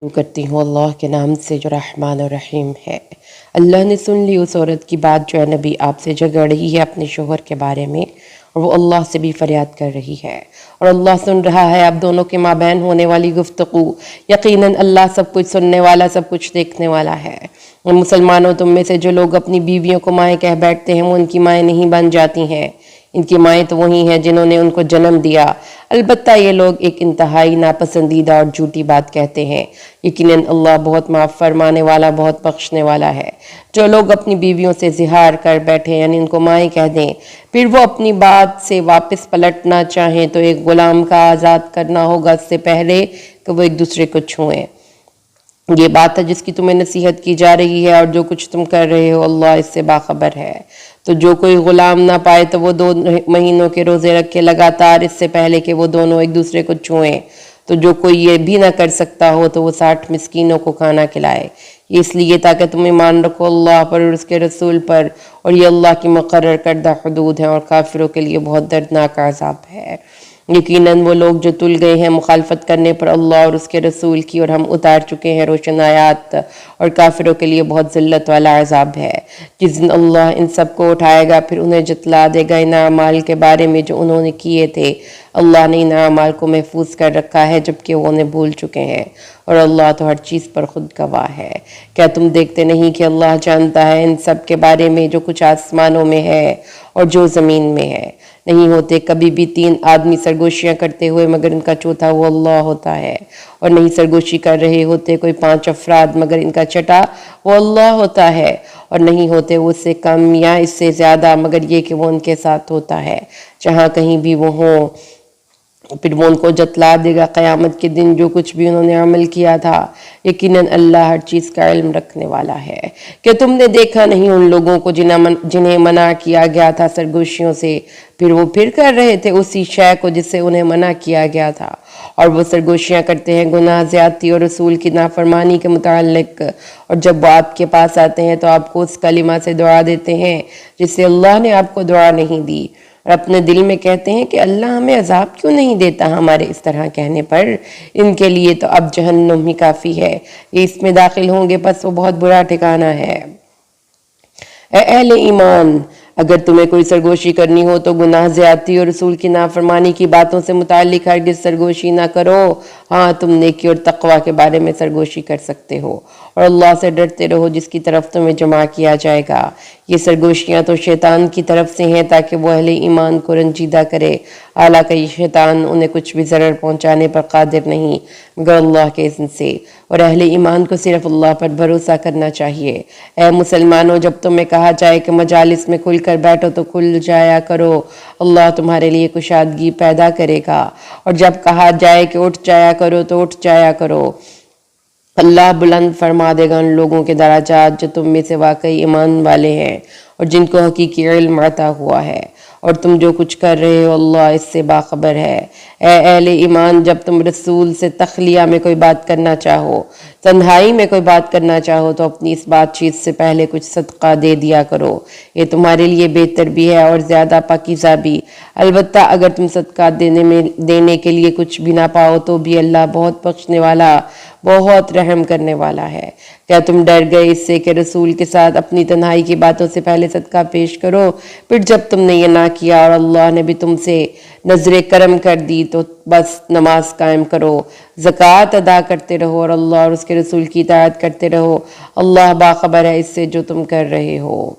شروع کرتی ہوں اللہ کے نام سے جو رحمان اور رحیم ہے۔ اللہ نے سن لی اس عورت کی بات جو ہے نبی آپ سے جھگڑ رہی ہے اپنے شوہر کے بارے میں، اور وہ اللہ سے بھی فریاد کر رہی ہے، اور اللہ سن رہا ہے آپ دونوں کے مابین ہونے والی گفتگو۔ یقیناً اللہ سب کچھ سننے والا، سب کچھ دیکھنے والا ہے۔ مسلمانوں، تم میں سے جو لوگ اپنی بیویوں کو مائیں کہہ بیٹھتے ہیں وہ ان کی مائیں نہیں بن جاتی ہیں، ان کی مائیں تو وہی ہیں جنہوں نے ان کو جنم دیا۔ البتہ یہ لوگ ایک انتہائی ناپسندیدہ اور جھوٹی بات کہتے ہیں۔ یقیناً اللہ بہت معاف فرمانے والا، بہت بخشنے والا ہے۔ جو لوگ اپنی بیویوں سے زہار کر بیٹھے یعنی ان کو مائیں کہہ دیں، پھر وہ اپنی بات سے واپس پلٹنا چاہیں تو ایک غلام کا آزاد کرنا ہوگا اس سے پہلے کہ وہ ایک دوسرے کو چھوئیں۔ یہ بات ہے جس کی تمہیں نصیحت کی جا رہی ہے، اور جو کچھ تم کر رہے ہو اللہ اس سے باخبر ہے۔ تو جو کوئی غلام نہ پائے تو وہ 2 مہینوں کے روزے رکھے لگاتار اس سے پہلے کہ وہ دونوں ایک دوسرے کو چھوئیں۔ تو جو کوئی یہ بھی نہ کر سکتا ہو تو وہ 60 مسکینوں کو کھانا کھلائے۔ یہ اس لیے تاکہ تم ایمان رکھو اللہ پر اور اس کے رسول پر، اور یہ اللہ کی مقرر کردہ حدود ہیں، اور کافروں کے لیے بہت دردناک عذاب ہے۔ یقیناً وہ لوگ جو تل گئے ہیں مخالفت کرنے پر اللہ اور اس کے رسول کی، اور ہم اتار چکے ہیں روشن آیات، اور کافروں کے لیے بہت ذلت والا عذاب ہے۔ جس دن اللہ ان سب کو اٹھائے گا پھر انہیں جتلا دے گا ان اعمال کے بارے میں جو انہوں نے کیے تھے۔ اللہ نے ان اعمال کو محفوظ کر رکھا ہے جبکہ وہ انہیں بھول چکے ہیں، اور اللہ تو ہر چیز پر خود گواہ ہے۔ کیا تم دیکھتے نہیں کہ اللہ جانتا ہے ان سب کے بارے میں جو کچھ آسمانوں میں ہے اور جو زمین میں ہے؟ نہیں ہوتے کبھی بھی 3 آدمی سرگوشیاں کرتے ہوئے مگر ان کا چوتھا وہ اللہ ہوتا ہے، اور نہیں سرگوشی کر رہے ہوتے کوئی 5 افراد مگر ان کا چھٹا وہ اللہ ہوتا ہے، اور نہیں ہوتے وہ اس سے کم یا اس سے زیادہ مگر یہ کہ وہ ان کے ساتھ ہوتا ہے جہاں کہیں بھی وہ ہوں۔ پھر وہ ان کو جتلا دے گا قیامت کے دن جو کچھ بھی انہوں نے عمل کیا تھا۔ یقیناً اللہ ہر چیز کا علم رکھنے والا ہے۔ کہ تم نے دیکھا نہیں ان لوگوں کو جنہیں منع کیا گیا تھا سرگوشیوں سے، پھر وہ پھر کر رہے تھے اسی شے کو جس سے انہیں منع کیا گیا تھا، اور وہ سرگوشیاں کرتے ہیں گناہ زیادتی اور رسول کی نافرمانی کے متعلق، اور جب وہ آپ کے پاس آتے ہیں تو آپ کو اس کلمہ سے دعا دیتے ہیں جس سے اللہ نے آپ کو دعا نہیں دی، اور اپنے دل میں کہتے ہیں کہ اللہ ہمیں عذاب کیوں نہیں دیتا ہمارے اس طرح کہنے پر۔ ان کے لیے تو اب جہنم ہی کافی ہے، یہ اس میں داخل ہوں گے پس وہ بہت برا ٹھکانہ ہے۔ اے اہل ایمان، اگر تمہیں کوئی سرگوشی کرنی ہو تو گناہ زیادتی اور رسول کی نافرمانی کی باتوں سے متعلق ہرگز سرگوشی نہ کرو۔ ہاں، تم نیکی اور تقوی کے بارے میں سرگوشی کر سکتے ہو، اور اللہ سے ڈرتے رہو جس کی طرف تمہیں جمع کیا جائے گا۔ یہ سرگوشیاں تو شیطان کی طرف سے ہیں تاکہ وہ اہل ایمان کو رنجیدہ کرے، حالانکہ یہ شیطان انہیں کچھ بھی ضرر پہنچانے پر قادر نہیں مگر اللہ کے اذن سے، اور اہل ایمان کو صرف اللہ پر بھروسہ کرنا چاہیے۔ اے مسلمانوں، جب تمہیں کہا جائے کہ مجالس میں کھل کر بیٹھو تو کھل جایا کرو، اللہ تمہارے لیے کشادگی پیدا کرے گا، اور جب کہا جائے کہ اٹھ جایا کرو تو اٹھ جایا کرو۔ اللہ بلند فرما دے گا ان لوگوں کے درجات جو تم میں سے واقعی ایمان والے ہیں اور جن کو حقیقی علم عطا ہوا ہے، اور تم جو کچھ کر رہے ہو اللہ اس سے باخبر ہے۔ اے اہل ایمان، جب تم رسول سے تخلیہ میں کوئی بات کرنا چاہو، تنہائی میں کوئی بات کرنا چاہو تو اپنی اس بات چیت سے پہلے کچھ صدقہ دے دیا کرو، یہ تمہارے لیے بہتر بھی ہے اور زیادہ پاکیزہ بھی۔ البتہ اگر تم صدقہ دینے کے لیے کچھ بھی نہ پاؤ تو بھی اللہ بہت بخشنے والا، بہت رحم کرنے والا ہے۔ کیا تم ڈر گئے اس سے کہ رسول کے ساتھ اپنی تنہائی کی باتوں سے پہلے صدقہ پیش کرو؟ پھر جب تم نے یہ نہ کیا اور اللہ نے بھی تم سے نظر کرم کر دی تو بس نماز قائم کرو، زکوٰۃ ادا کرتے رہو، اور اللہ اور اس کے رسول کی اطاعت کرتے رہو، اللہ باخبر ہے اس سے جو تم کر رہے ہو۔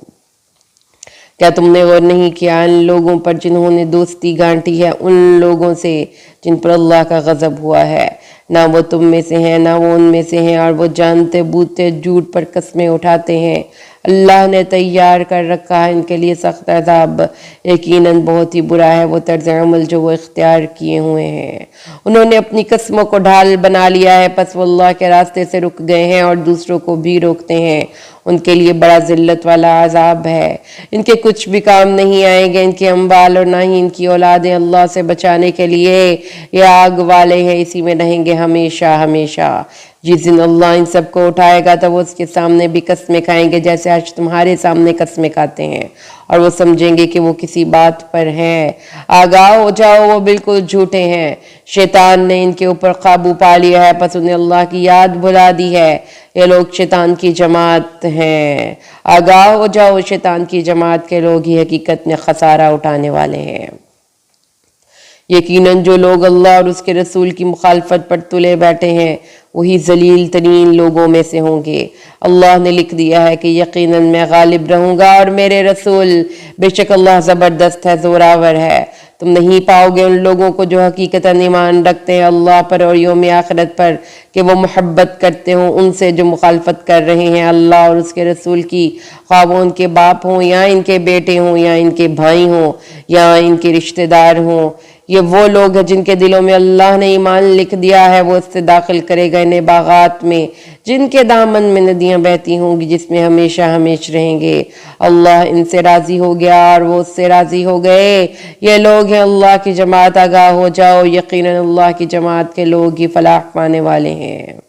کیا تم نے غور نہیں کیا ان لوگوں پر جنہوں نے دوستی گانٹی ہے ان لوگوں سے جن پر اللہ کا غضب ہوا ہے؟ نہ وہ تم میں سے ہیں نہ وہ ان میں سے ہیں، اور وہ جانتے بوجھتے جھوٹ پر قسمیں اٹھاتے ہیں۔ اللہ نے تیار کر رکھا ہے ان کے لیے سخت عذاب، یقیناً بہت ہی برا ہے وہ طرز عمل جو وہ اختیار کیے ہوئے ہیں۔ انہوں نے اپنی قسموں کو ڈھال بنا لیا ہے، پس وہ اللہ کے راستے سے رک گئے ہیں اور دوسروں کو بھی روکتے ہیں، ان کے لیے بڑا ذلت والا عذاب ہے۔ ان کے کچھ بھی کام نہیں آئیں گے، ان کے اموال اور نہ ہی ان کی اولادیں اللہ سے بچانے کے لیے، یہ آگ والے ہیں، اسی میں رہیں گے ہمیشہ ہمیشہ۔ جس دن اللہ ان سب کو اٹھائے گا تو وہ اس کے سامنے بھی قسمیں کھائیں گے جیسے آج تمہارے سامنے قسمیں کھاتے ہیں، اور وہ سمجھیں گے کہ وہ کسی بات پر ہیں۔ آگاہ ہو جاؤ، وہ بالکل جھوٹے ہیں، شیطان نے ان کے اوپر قابو پا لیا ہے، پس انہیں اللہ کی یاد بھلا دی ہے، یہ لوگ شیطان کی جماعت ہیں۔ آگاہ ہو جاؤ، شیطان کی جماعت کے لوگ ہی حقیقت میں خسارہ اٹھانے والے ہیں۔ یقیناً جو لوگ اللہ اور اس کے رسول کی مخالفت پر تلے بیٹھے ہیں وہی ذلیل ترین لوگوں میں سے ہوں گے۔ اللہ نے لکھ دیا ہے کہ یقیناً میں غالب رہوں گا اور میرے رسول، بے شک اللہ زبردست ہے، زوراور ہے۔ تم نہیں پاؤ گے ان لوگوں کو جو حقیقتاً ایمان رکھتے ہیں اللہ پر اور یوم آخرت پر کہ وہ محبت کرتے ہوں ان سے جو مخالفت کر رہے ہیں اللہ اور اس کے رسول کی، خواہ وہ ان کے باپ ہوں یا ان کے بیٹے ہوں یا ان کے بھائی ہوں یا ان کے رشتہ دار ہوں۔ یہ وہ لوگ ہیں جن کے دلوں میں اللہ نے ایمان لکھ دیا ہے، وہ اس سے داخل کرے گا انہیں باغات میں جن کے دامن میں ندیاں بہتی ہوں گی، جس میں ہمیشہ ہمیشہ رہیں گے۔ اللہ ان سے راضی ہو گیا اور وہ اس سے راضی ہو گئے۔ یہ لوگ ہیں اللہ کی جماعت، آگاہ ہو جاؤ، یقیناً اللہ کی جماعت کے لوگ ہی فلاح پانے والے ہیں۔